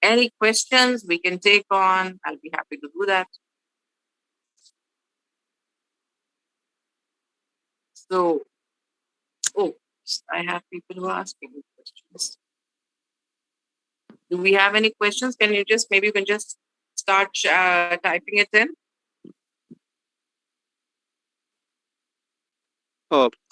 any questions we can take on? I'll be happy to do that. So, I have people who are asking me questions. Do we have any questions? Maybe you can just start typing it in.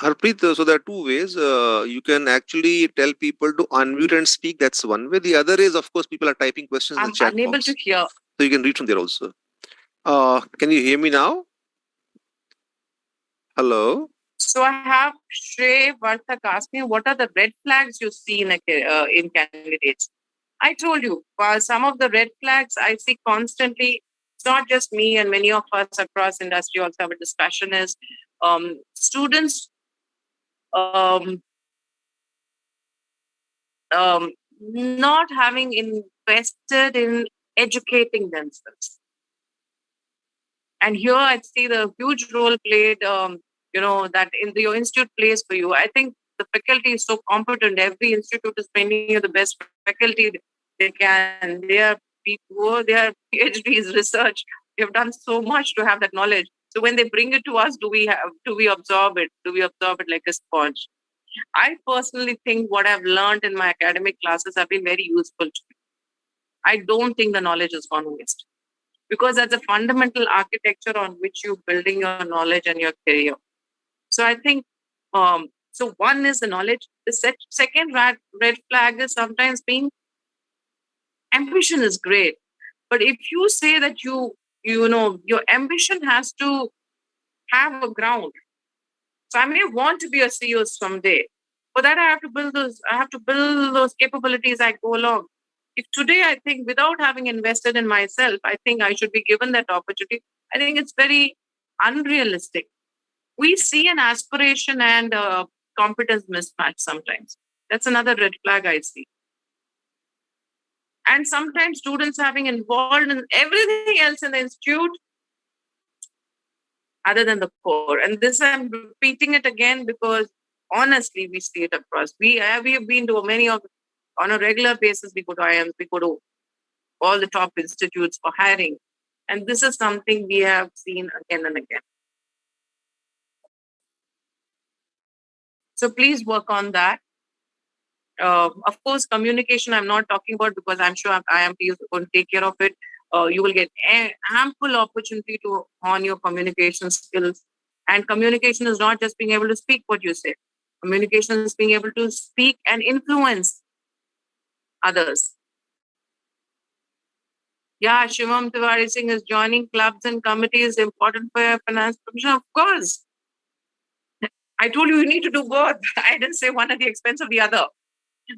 Harpreet, so there are 2 ways. You can actually tell people to unmute and speak. That's one way. The other is, of course, people are typing questions in the chat I'm unable box. to hear. So you can read from there also. Can you hear me now? Hello? So I have Shrey Varthak asking, what are the red flags you see in candidates? I told you, some of the red flags I see constantly. It's not just me, and many of us across industry also have a discussion is Students not having invested in educating themselves. And here I see the huge role played, that in your institute plays for you. I think the faculty is so competent. Every institute is training you the best faculty they can. They are people, they are PhDs, research. They have done so much to have that knowledge. So when they bring it to us, do we absorb it? Do we absorb it like a sponge? I personally think what I've learned in my academic classes have been very useful to me. I don't think the knowledge has gone waste because that's a fundamental architecture on which you're building your knowledge and your career. So I think, so one is the knowledge. The second red flag is sometimes being ambition is great, but if you say that your ambition has to have a ground. So I may want to be a CEO someday. For that, I have to build those. I have to build those capabilities. I go along. If today I think without having invested in myself, I think I should be given that opportunity. I think it's very unrealistic. We see an aspiration and competence mismatch sometimes. That's another red flag I see. And sometimes students having involved in everything else in the institute other than the core. And this I'm repeating it again because honestly, we see it across. We have been to many of on a regular basis. We go to IIMs, we go to all the top institutes for hiring, and this is something we have seen again and again. So please work on that. Of course, communication I'm not talking about because I'm sure IIMT is going to take care of it. You will get ample opportunity to hone your communication skills. And communication is not just being able to speak what you say. Communication is being able to speak and influence others. Yeah, Shivam Tiwari Singh is joining clubs and committees important for your finance profession. Of course. I told you need to do both. I didn't say one at the expense of the other.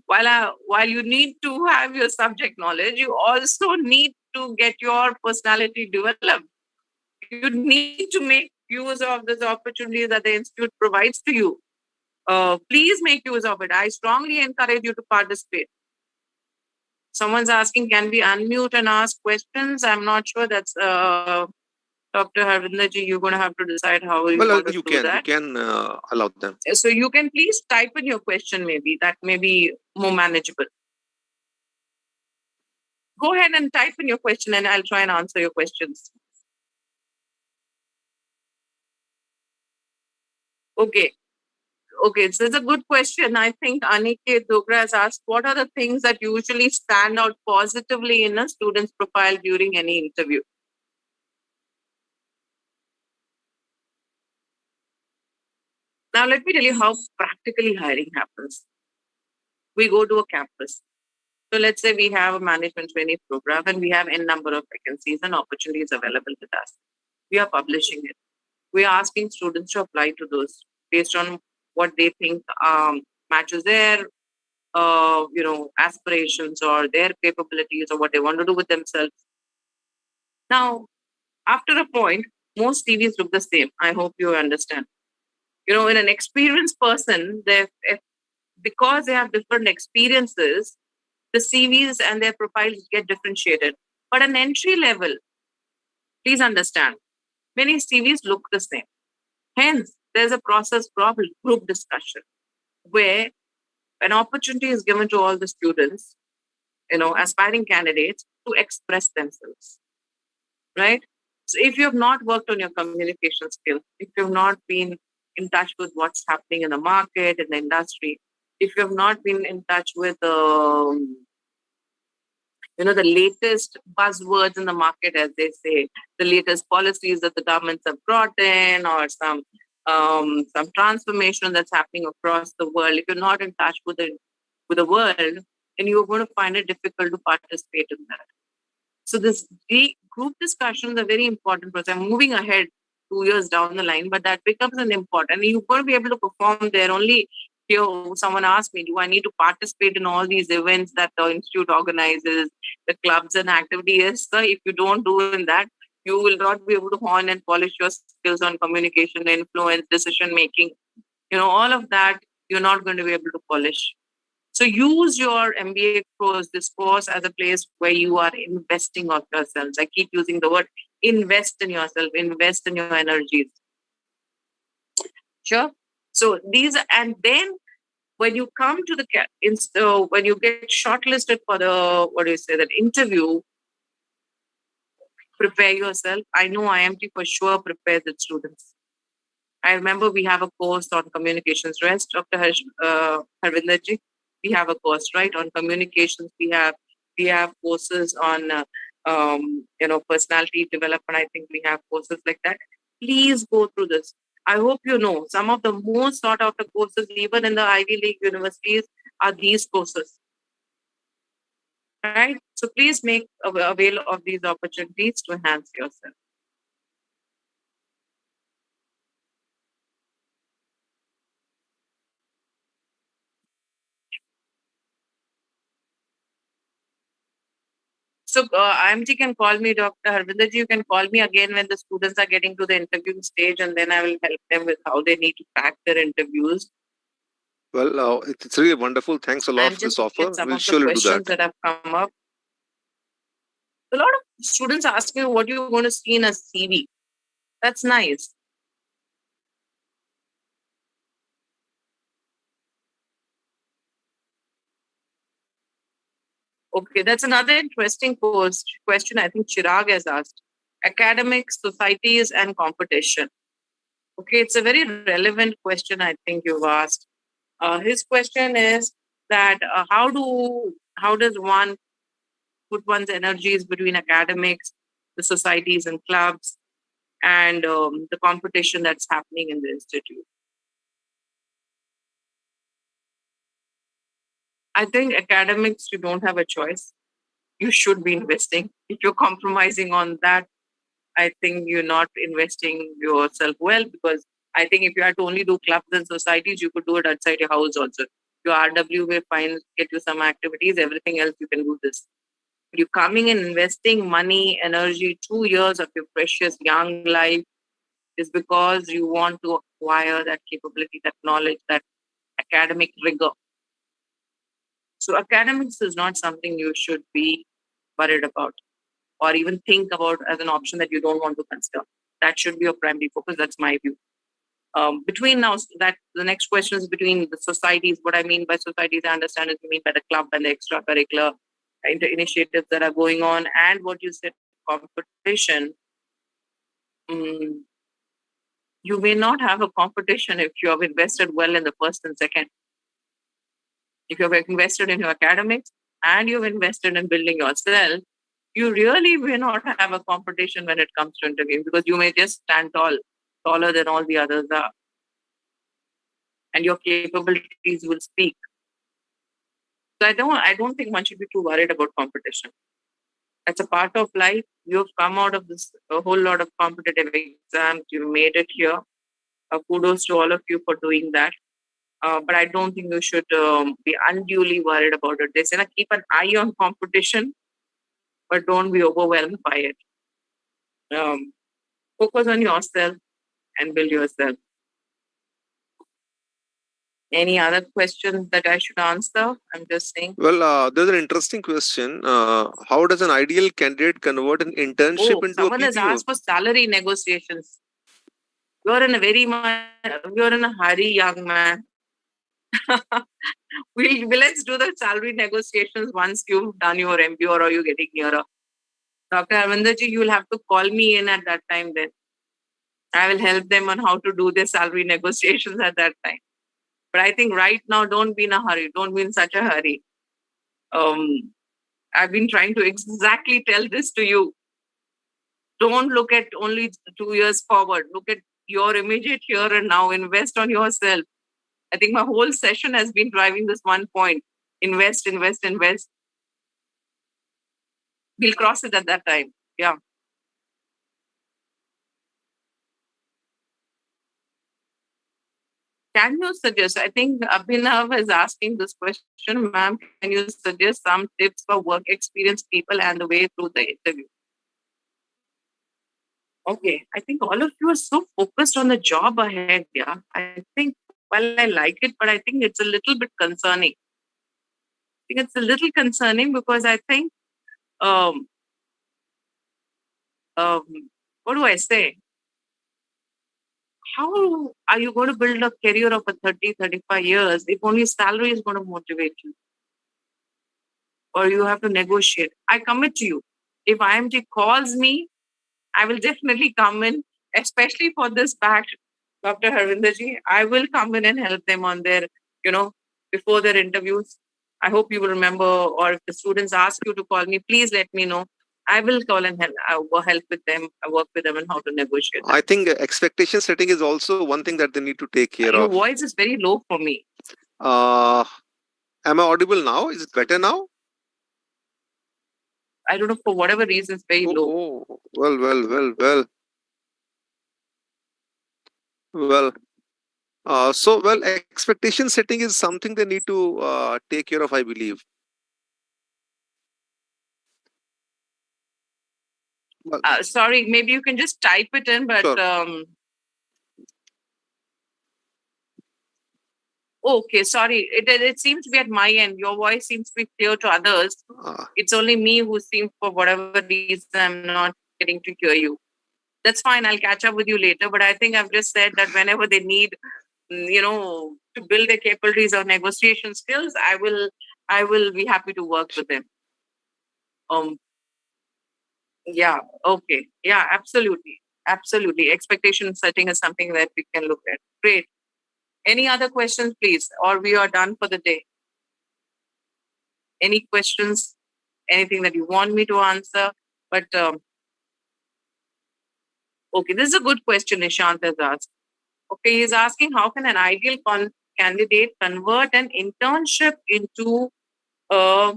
While you need to have your subject knowledge, you also need to get your personality developed. You need to make use of this opportunity that the institute provides to you. Please make use of it. I strongly encourage you to participate. Someone's asking, can we unmute and ask questions? I'm not sure. That's Dr. Harvinderji, you're going to have to decide how you want to do that. You can allow them. So you can please type in your question, maybe. That may be more manageable. Go ahead and type in your question and I'll try and answer your questions. Okay. So it's a good question. I think Aniket Dogra has asked, what are the things that usually stand out positively in a student's profile during any interview? Now, let me tell you how practically hiring happens. We go to a campus. So let's say we have a management training program and we have n number of vacancies and opportunities available with us. We are publishing it. We are asking students to apply to those based on what they think matches their aspirations or their capabilities or what they want to do with themselves. Now, after a point, most CVs look the same. I hope you understand. In an experienced person, because they have different experiences, the CVs and their profiles get differentiated. But an entry level, please understand, many CVs look the same. Hence, there's a process group discussion where an opportunity is given to all the students, aspiring candidates to express themselves, right? So if you have not worked on your communication skills, if you have not been in touch with what's happening in the market, in the industry, if you have not been in touch with the latest buzzwords in the market, as they say, the latest policies that the governments have brought in, or some transformation that's happening across the world. If you're not in touch with the world, then you're going to find it difficult to participate in that. So this group discussions are very important because I'm moving ahead 2 years down the line, but that becomes an important. And you're going to be able to perform there only. Someone asked me, do I need to participate in all these events that the institute organizes, the clubs and activities? Yes, sir. If you don't do in that, You will not be able to hone and polish your skills on communication, influence, decision making. All of that you're not going to be able to polish. So use your MBA course, this course, as a place where you are investing of yourselves. I keep using the word invest in yourself, invest in your energies. Sure. So these, and then when you come to when you get shortlisted for the, what do you say, that interview, prepare yourself. I know IMT for sure prepares its students. I remember we have a course on communications. Rest, Dr. Harvinderji, we have a course, right, on communications. We have courses on personality development. I think we have courses like that. Please go through this. I hope you know some of the most sought after courses, even in the Ivy League universities, are these courses. Right? So please make avail of these opportunities to enhance yourself. So IMT can call me, Dr. Harvinderji. You can call me again when the students are getting to the interview stage, and then I will help them with how they need to crack their interviews. Well, it's really wonderful. Thanks a lot And for this just look offer. at some We'll of the surely do questions that. that have come up. A lot of students ask me what you're going to see in a CV. That's nice. Okay, that's another interesting question I think Chirag has asked. Academics, societies, and competition. Okay, it's a very relevant question I think you've asked. His question is that how does one put one's energies between academics, the societies and clubs, and the competition that's happening in the institute? I think academics, you don't have a choice. You should be investing. If you're compromising on that, I think you're not investing yourself well, because I think if you had to only do clubs and societies, you could do it outside your house also. Your RW may find get you some activities, everything else you can do this. You're coming and investing money, energy, 2 years of your precious young life is because you want to acquire that capability, that knowledge, that academic rigor. So academics is not something you should be worried about or even think about as an option that you don't want to consider. That should be your primary focus. That's my view. Between now, that the next question is between the societies. What I mean by societies, I understand is you mean by the club and the extracurricular initiatives that are going on, and what you said, competition. Mm, you may not have a competition if you have invested well in the first and second. If you have invested in your academics and you've invested in building yourself, you really may not have a competition when it comes to interviewing, because you may just stand tall, taller than all the others are, and your capabilities will speak. So I don't think one should be too worried about competition. That's a part of life. You've come out of this a whole lot of competitive exams. You made it here. Kudos to all of you for doing that. But I don't think you should be unduly worried about it. They say, keep an eye on competition, but don't be overwhelmed by it. Focus on yourself and build yourself. Any other questions that I should answer? I'm just saying. Well, there's an interesting question. How does an ideal candidate convert an internship into a Someone has PPO? asked for salary negotiations. You're in a hurry, young man. Let's do the salary negotiations once you've done your MBA or you're getting nearer. Dr. Arvinderji, you will have to call me in at that time then. I will help them on how to do their salary negotiations at that time. But I think right now, don't be in a hurry. Don't be in such a hurry. I've been trying to exactly tell this to you. Don't look at only 2 years forward. Look at your immediate here and now. Invest on yourself. I think my whole session has been driving this one point. Invest, invest, invest. We'll cross it at that time. Yeah. Can you suggest? I think Abhinav is asking this question, ma'am. Can you suggest some tips for work experience people and the way through the interview? Okay, I think all of you are so focused on the job ahead. Yeah, I think, well, I like it, but I think it's a little bit concerning. I think it's a little concerning because I think, um, um, what do I say? How are you going to build a career of a 30, 35 years if only salary is going to motivate you? Or you have to negotiate. I commit to you. If IMT calls me, I will definitely come in, especially for this batch, Dr. Harvinderji. I will come in and help them on their, you know, before their interviews. I hope you will remember, or if the students ask you to call me, please let me know. I will call and help. I will help with them. I work with them on how to negotiate. I think expectation setting is also one thing that they need to take care Your of. voice is very low for me. Uh, am I audible now? Is it better now? I don't know, for whatever reason, it's very low. Well. Well, well, expectation setting is something they need to take care of, I believe. Well, Sorry, maybe you can just type it in, but sure. Okay, sorry. It seems to be at my end. Your voice seems to be clear to others. Uh, It's only me who seems, for whatever reason, I'm not getting to hear you. That's fine. I'll catch up with you later. But I think I've just said that whenever they need, to build their capabilities or negotiation skills, I will be happy to work with them. Um, yeah. Okay. Yeah. Absolutely. Absolutely. Expectation setting is something that we can look at. Great. Any other questions, please? Or we are done for the day. Any questions, anything that you want me to answer? But okay, this is a good question Nishant has asked. Okay, he's asking how can an ideal candidate convert an internship into a,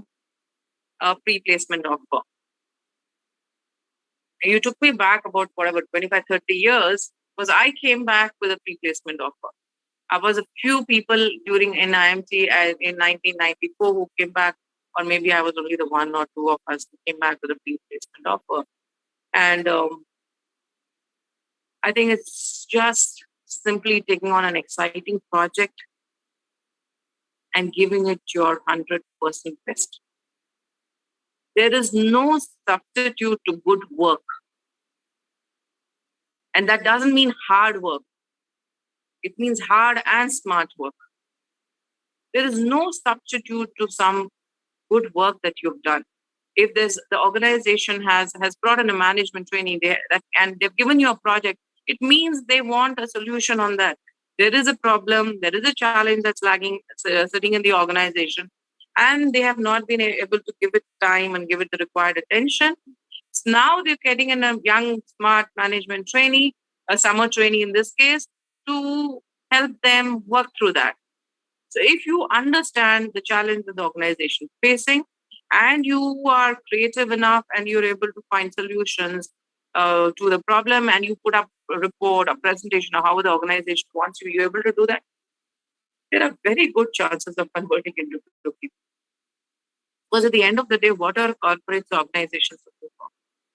a pre-placement offer? You took me back about whatever 25, 30 years because I came back with a pre-placement offer. I was a few people during NIMT in 1994 who came back, or maybe I was only the one or two of us who came back with a pre-placement offer. And I think it's just simply taking on an exciting project and giving it your 100% best. There is no substitute to good work. And that doesn't mean hard work, it means hard and smart work. There is no substitute to some good work that you've done. If there's the organization has brought in a management training there and they've given you a project, it means they want a solution on that. There is a problem, there is a challenge that's lagging, sitting in the organization, and they have not been able to give it time and give it the required attention. So now they're getting in a young, smart management trainee, a summer trainee in this case, to help them work through that. So if you understand the challenge that the organization is facing and you are creative enough and you're able to find solutions to the problem and you put up a report, a presentation of how the organization wants you, you're able to do that, there are very good chances of converting into people. Because at the end of the day, what are corporate organizations looking for?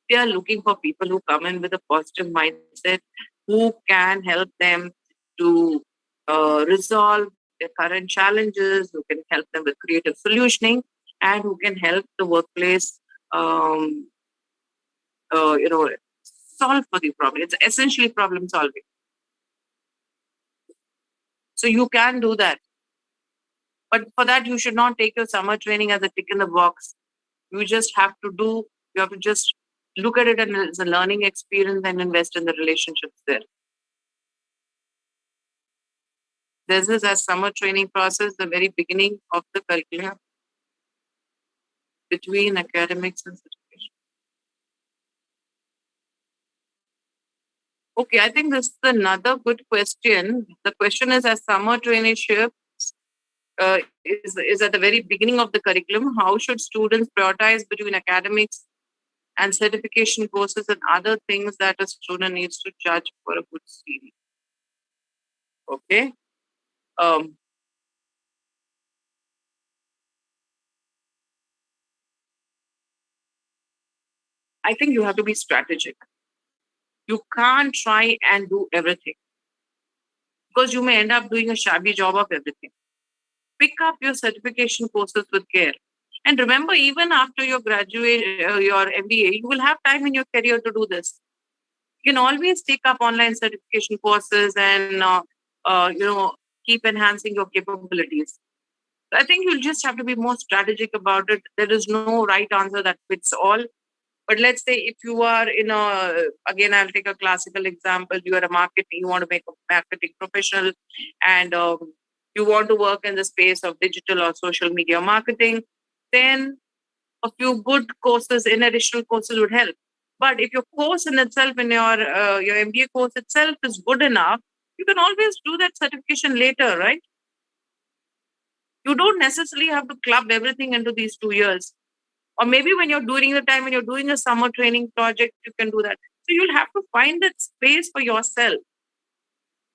They are looking for people who come in with a positive mindset, who can help them to resolve their current challenges, who can help them with creative solutioning, and who can help the workplace, um, solve for the problem. It's essentially problem solving. So you can do that. But for that, you should not take your summer training as a tick in the box. You just have to you have to just look at it as a learning experience and invest in the relationships there. This is a summer training process, the very beginning of the curriculum between academics and certification. Okay, I think this is another good question. The question is, as summer traineeship is at the very beginning of the curriculum, how should students prioritize between academics and certification courses and other things that a student needs to judge for a good CV? Okay. Um, I think you have to be strategic. You can't try and do everything because you may end up doing a shabby job of everything. Pick up your certification courses with care. And remember, even after your your MBA, you will have time in your career to do this. You can always take up online certification courses and keep enhancing your capabilities. I think you'll just have to be more strategic about it. There is no right answer that fits all. But let's say if you are again, I'll take a classical example. You are a marketing, you want to make a marketing professional, and you want to work in the space of digital or social media marketing, then a few good courses, in additional courses would help. But if your course in itself, in your MBA course itself is good enough, you can always do that certification later, right? You don't necessarily have to club everything into these 2 years. Or maybe when you're during the time when you're doing a summer training project, you can do that. So you'll have to find that space for yourself.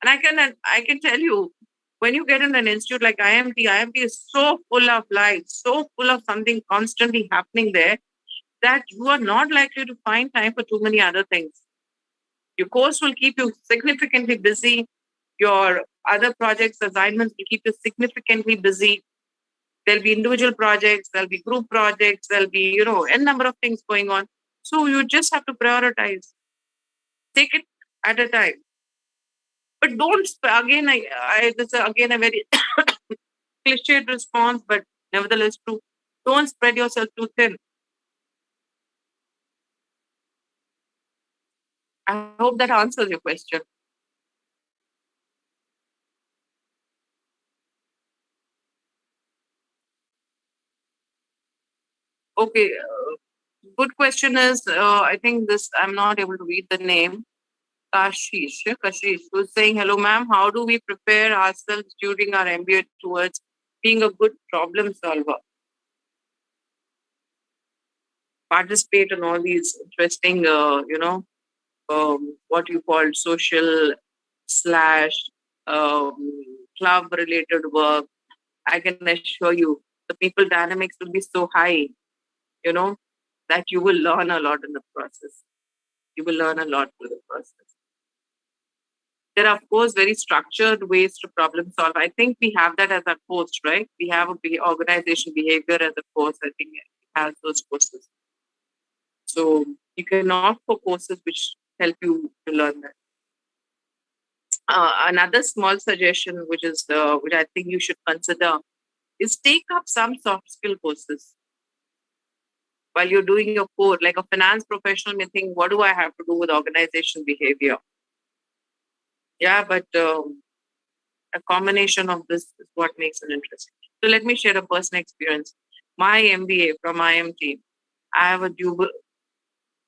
And I can tell you, when you get in an institute like IMT is so full of life, so full of something constantly happening there that you are not likely to find time for too many other things. Your course will keep you significantly busy. Your other projects, assignments will keep you significantly busy. There'll be individual projects, there'll be group projects, there'll be, n number of things going on. So you just have to prioritize. Take it at a time. But don't, again, this is again a very cliched response, but nevertheless true. Don't spread yourself too thin. I hope that answers your question. Okay, good question is, I think this, I'm not able to read the name. Kashish who's saying, hello, ma'am. How do we prepare ourselves during our MBA towards being a good problem solver? Participate in all these interesting, what you call social / club related work. I can assure you the people dynamics will be so high, that you will learn a lot in the process. You will learn a lot through the process. There are, of course, very structured ways to problem solve. I think we have that as a course, right? We have a organization behavior as a course. I think it has those courses. So you can opt for courses which help you to learn that. Another small suggestion, which I think you should consider, is take up some soft skill courses while you're doing your core. Like a finance professional may think, what do I have to do with organization behavior? Yeah, but a combination of this is what makes it interesting. So let me share a personal experience. My MBA from IMT,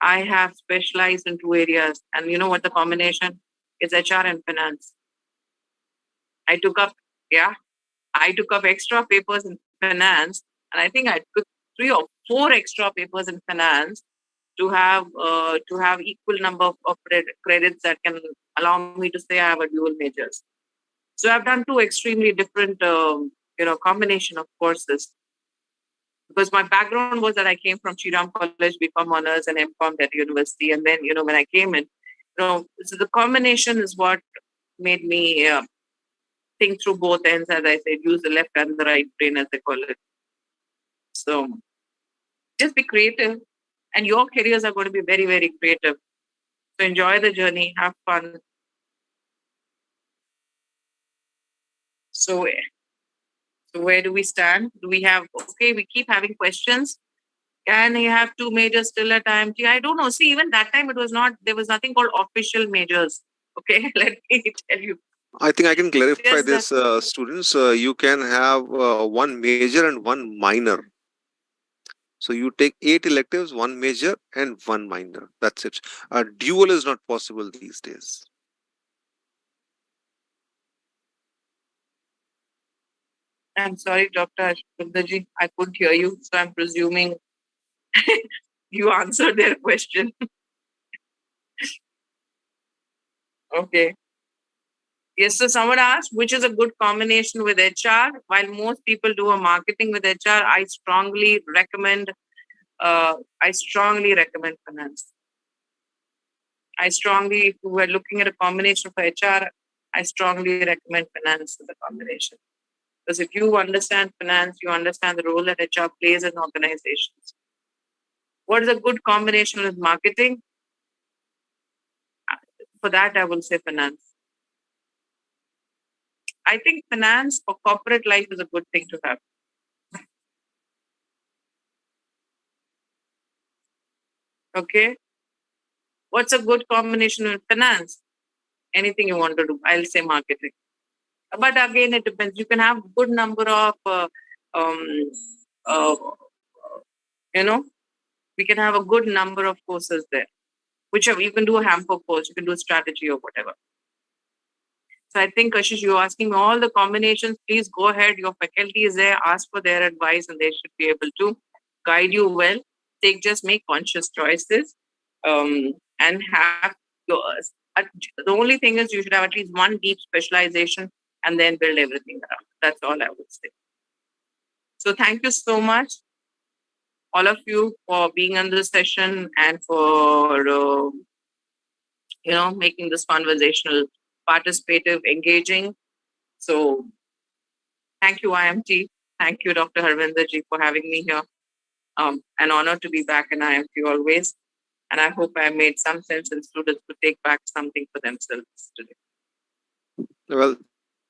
I have specialized in 2 areas, and you know what the combination is? HR and finance. I took up extra papers in finance, and I think I took 3 or 4 extra papers in finance to have equal number of credits that can allow me to say I have a dual majors. So I've done 2 extremely different, combination of courses. Because my background was that I came from Shriram College, BCom honors and MCom at university. And then, when I came in, so the combination is what made me think through both ends, as I said, use the left and the right brain, as they call it. So just be creative. And your careers are going to be very, very creative. So enjoy the journey, have fun. So where do we stand? Do we have, we keep having questions. Can you have 2 majors still at IMT? I don't know. See, even that time there was nothing called official majors. Okay, let me tell you. I think I can clarify this, students. You can have 1 major and 1 minor. So you take 8 electives, 1 major and 1 minor. That's it. Dual is not possible these days. I'm sorry, Dr. Ashwindaji, I couldn't hear you. So I'm presuming you answered their question. Okay. Yes, so someone asked, which is a good combination with HR? While most people do a marketing with HR, I strongly recommend finance. I strongly, if you were looking at a combination of HR, I strongly recommend finance as a combination. Because if you understand finance, you understand the role that HR plays in organizations. What is a good combination with marketing? For that, I will say finance. I think finance for corporate life is a good thing to have. Okay. What's a good combination with finance? Anything you want to do. I'll say marketing. But again, it depends. You can have good number of, um, uh, you know, we can have a good number of courses there. Whichever, you can do a hamper course, you can do a strategy or whatever. So I think, Kashish, you're asking me all the combinations. Please go ahead. Your faculty is there. Ask for their advice and they should be able to guide you well. Just make conscious choices and have yours. The only thing is you should have at least one deep specialization and then build everything around. That's all I would say. So thank you so much, all of you, for being on this session and for making this conversational, participative, engaging. So thank you, IMT. Thank you, Dr. Harvinder ji, for having me here. An honor to be back in IMT always. And I hope I made some sense and students to take back something for themselves today. Well,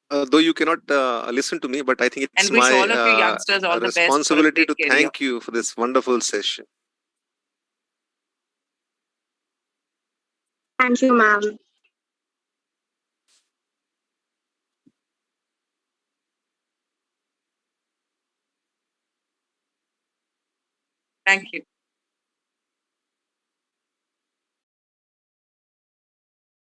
though you cannot listen to me, but I think it's and wish my all of you youngsters all the best for a responsibility great to career. thank you for this wonderful session. Thank you, ma'am. Thank you.